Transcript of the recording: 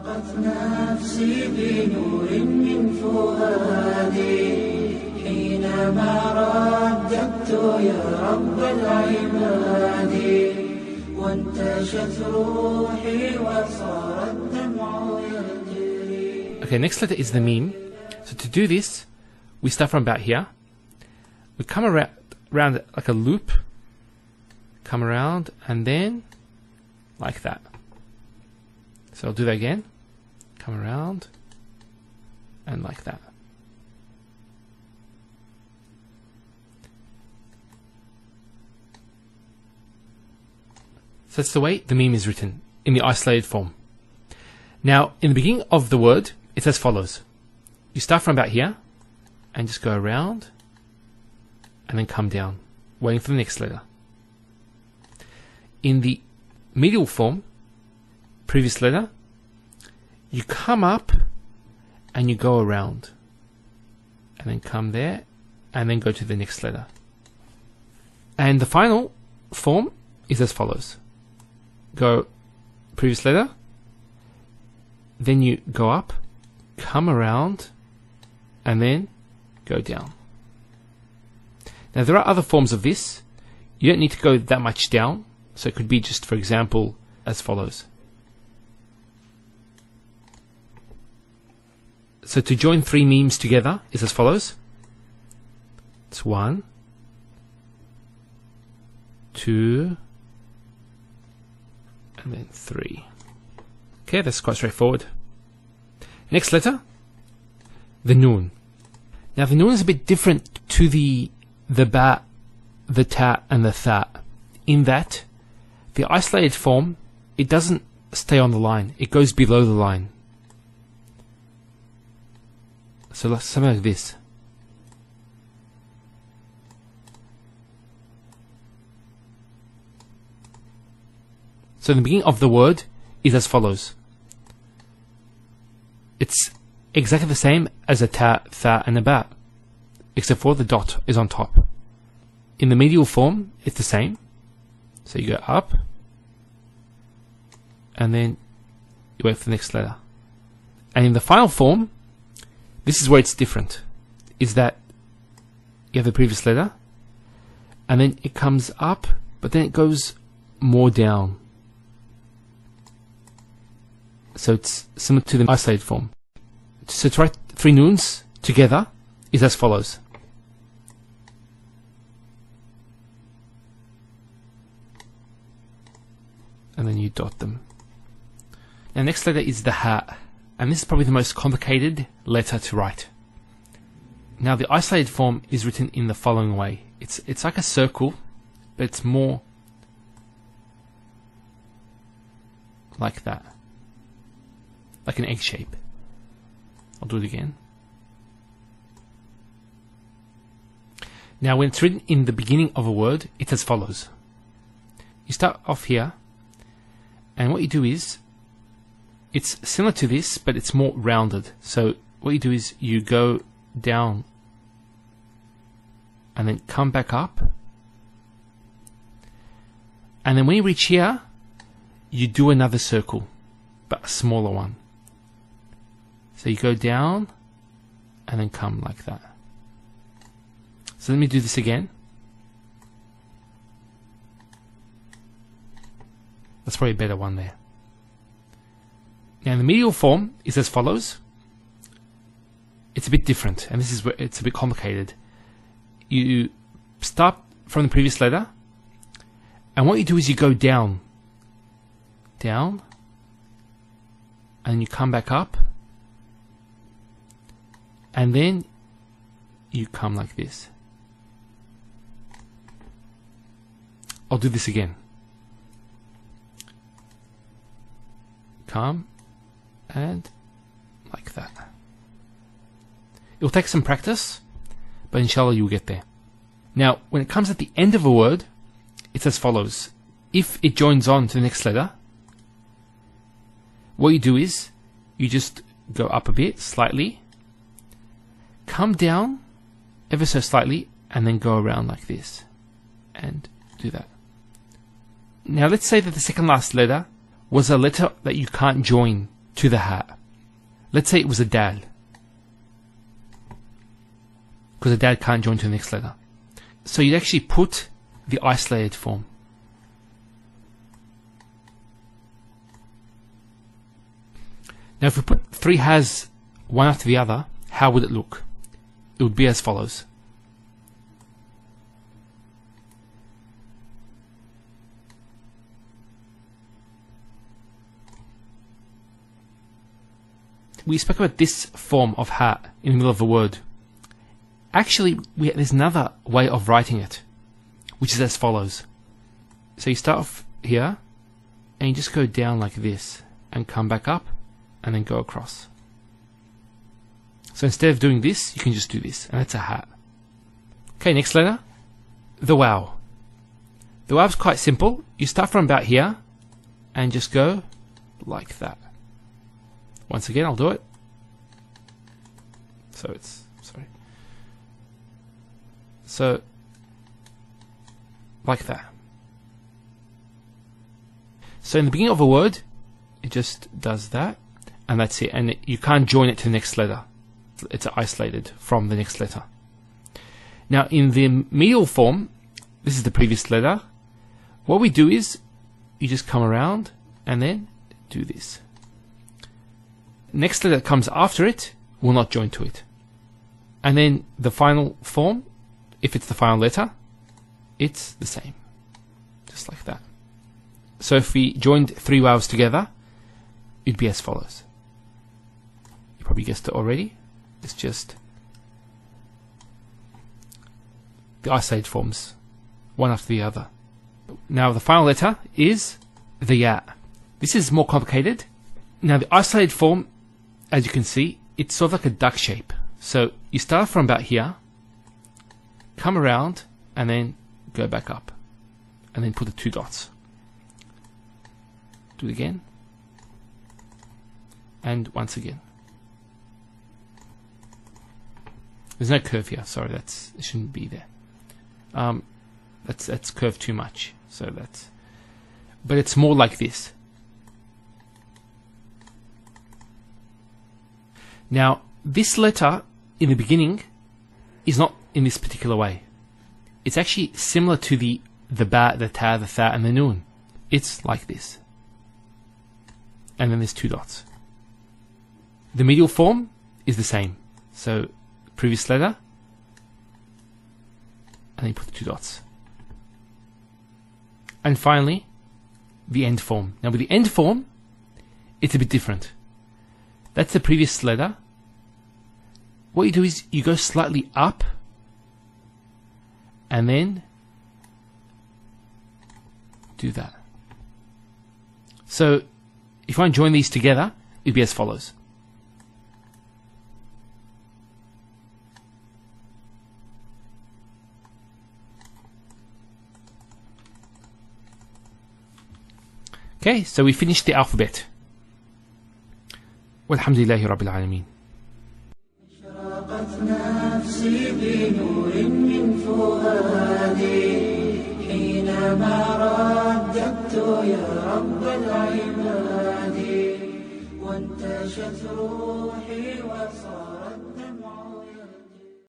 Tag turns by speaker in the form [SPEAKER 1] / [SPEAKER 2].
[SPEAKER 1] نفسي بنور من فؤادي حينما رددت يا رب العباد وانتشت روحي وصار الدمع يجري.
[SPEAKER 2] Okay, next letter is the meme. So to do this, we start from about here. We come around like a loop, come around, and then like that. So I'll do that again. Come around, and like that. So that's the way the meme is written, in the isolated form. Now, in the beginning of the word, it's as follows. You start from about here, and just go around, and then come down, waiting for the next letter. In the medial form, previous letter, you come up, and you go around, and then come there, and then go to the next letter. And the final form is as follows. Go previous letter, then you go up, come around, and then go down. Now there are other forms of this. You don't need to go that much down, so it could be just, for example, as follows. So to join three memes together is as follows. It's 1, 2, and then 3. Okay, that's quite straightforward. Next letter, the noon. Now the noon is a bit different to the ba, the ta, and the tha, in that the isolated form, it doesn't stay on the line, it goes below the line. So something like this. So the beginning of the word is as follows. It's exactly the same as a ta, tha, and a ba, except for the dot is on top. In the medial form, it's the same. So you go up, and then you wait for the next letter. And in the final form, this is where it's different, is that you have the previous letter, and then it comes up, but then it goes more down. So it's similar to the isolated form. So to write three noons together is as follows. And then you dot them. Now next letter is the ha, and this is probably the most complicated letter to write. Now the isolated form is written in the following way. It's like a circle, but it's more like that. Like an egg shape. I'll do it again. Now when it's written in the beginning of a word, it's as follows. You start off here, and what you do is, it's similar to this, but it's more rounded. So what you do is you go down and then come back up, and then when you reach here, you do another circle, but a smaller one. So you go down and then come like that. So let me do this again. That's probably a better one there. Now the medial form is as follows. It's a bit different, and this is where it's a bit complicated. You start from the previous letter, and what you do is you go down, down, and you come back up, and then you come like this. I'll do this again. Come, and like that. It'll take some practice, but inshallah you'll get there. Now, when it comes at the end of a word, it's as follows. If it joins on to the next letter, what you do is, you just go up a bit, slightly, come down ever so slightly, and then go around like this, and do that. Now let's say that the second last letter was a letter that you can't join to the ha. Let's say it was a dal, because a dal can't join to the next letter. So you'd actually put the isolated form. Now if we put 3 has one after the other, how would it look? It would be as follows. We spoke about this form of ha in the middle of a word. Actually, there's another way of writing it, which is as follows. So you start off here, and you just go down like this, and come back up, and then go across. So instead of doing this, you can just do this, and that's a ha. Okay, next letter, the waw. The waw is quite simple. You start from about here, and just go like that. Once again, I'll do it. So it's, sorry. So, like that. So in the beginning of a word, it just does that, and that's it. And you can't join it to the next letter. It's isolated from the next letter. Now in the medial form, this is the previous letter. What we do is, you just come around, and then do this. Next letter that comes after it will not join to it. And then the final form, if it's the final letter, it's the same. Just like that. So if we joined 3 waws together, it'd be as follows. You probably guessed it already. It's just the isolated forms, one after the other. Now the final letter is the ya. This is more complicated. Now the isolated form, as you can see, it's sort of like a duck shape. So you start from about here, come around, and then go back up, and then put the 2 dots. Do it again, and once again. There's no curve here. Sorry, it shouldn't be there. That's curved too much. So but it's more like this. Now, this letter in the beginning is not in this particular way. It's actually similar to the ba, the ta, the tha, and the noon. It's like this. And then there's 2 dots. The medial form is the same. So, previous letter, and then you put the 2 dots. And finally, the end form. Now with the end form, it's a bit different. That's the previous letter. What you do is you go slightly up, and then do that. So if I join these together, it'd be as follows. Okay, so we finished the alphabet. والحمد لله رب العالمين.
[SPEAKER 1] أشرقت نفسي بنور من فؤادي حينما رددت يا رب العباد وانتشت روحي وصار